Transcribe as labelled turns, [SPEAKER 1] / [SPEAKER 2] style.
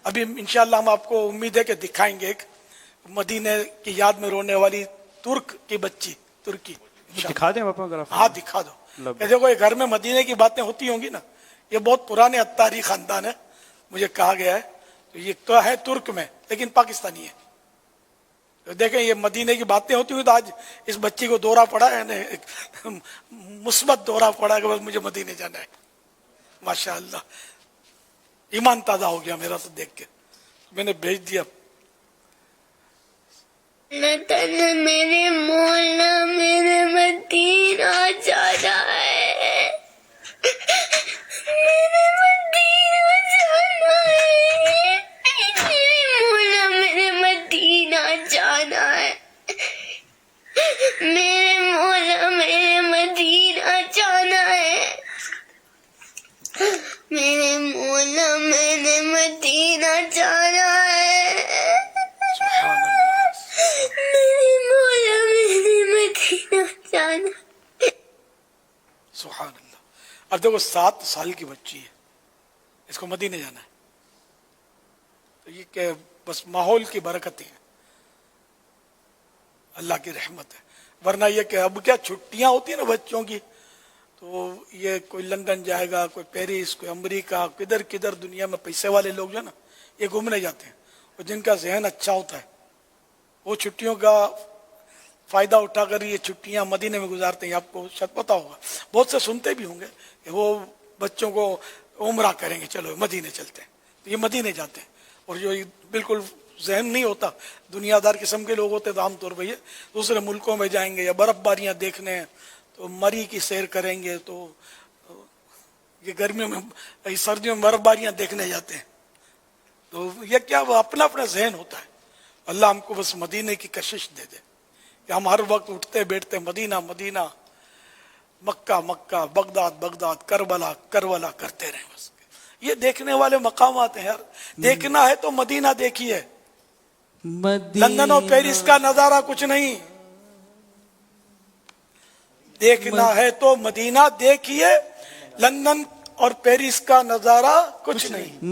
[SPEAKER 1] ابھی انشاءاللہ ہم آپ کو امید ہے کہ دکھائیں گے ایک مدینے کی یاد میں رونے والی ترک کی بچی، ترکی
[SPEAKER 2] دکھا دیں پاپا اگر آپ؟
[SPEAKER 1] ہاں دکھا دو کہ دیکھو یہ گھر میں مدینے کی باتیں ہوتی ہوں گی نا، یہ بہت پرانے اتاری خاندان ہے، مجھے کہا گیا ہے، تو یہ تو ہے ترک میں لیکن پاکستانی ہے. تو دیکھیں یہ مدینے کی باتیں ہوتی ہوئی تو آج اس بچی کو دورہ پڑا ہے، مثبت دورہ پڑا کہ بس مجھے مدینے جانا ہے. ماشاءاللہ ایمان تازہ ہو گیا میرا تو دیکھ کے، میں نے بھیج دیا.
[SPEAKER 3] میرے مولا میرے مدینہ جانا ہے، میرے مدینہ جانا ہے، میرے مولا میرے مدینہ جانا ہے، میرے مولا میرے مدینہ جانا ہے، میرے مولا میرے مدینہ جانا ہے،
[SPEAKER 1] سبحان اللہ.
[SPEAKER 3] میرے مولا میرے مدینہ جانا ہے.
[SPEAKER 1] سبحان اللہ. اب دیکھو 7 سال کی بچی ہے، اس کو مدینے جانا ہے، تو یہ کہ بس ماحول کی برکتیں ہیں، اللہ کی رحمت ہے. ورنہ یہ کہ اب کیا چھٹیاں ہوتی ہیں نا بچوں کی، تو یہ کوئی لندن جائے گا، کوئی پیرس، کوئی امریکہ، کدھر کدھر دنیا میں پیسے والے لوگ جو ہے نا یہ گھومنے جاتے ہیں، اور جن کا ذہن اچھا ہوتا ہے وہ چھٹیوں کا فائدہ اٹھا کر یہ چھٹیاں مدینے میں گزارتے ہیں. آپ کو شاید پتا ہوگا، بہت سے سنتے بھی ہوں گے کہ وہ بچوں کو عمرہ کریں گے، چلو مدینے چلتے ہیں، تو یہ مدینے جاتے ہیں. اور جو بالکل ذہن نہیں ہوتا، دنیا دار قسم کے لوگ ہوتے تو عام طور پہ یہ دوسرے ملکوں میں جائیں گے یا برف باریاں دیکھنے، تو مری کی سیر کریں گے، تو یہ گرمیوں میں سردیوں میں برف باریاں دیکھنے جاتے ہیں. تو یہ کیا وہ اپنا اپنا ذہن ہوتا ہے. اللہ ہم کو بس مدینے کی کشش دے دے کہ ہم ہر وقت اٹھتے بیٹھتے مدینہ مدینہ، مکہ مکہ، بغداد بغداد، کربلا کربلا کرتے رہیں. بس یہ دیکھنے والے مقامات ہیں یار. دیکھنا ہے تو مدینہ دیکھیے، لندن اور پیرس کا نظارہ کچھ نہیں. دیکھنا ہے تو مدینہ دیکھیے، لندن اور پیرس کا نظارہ کچھ نہیں.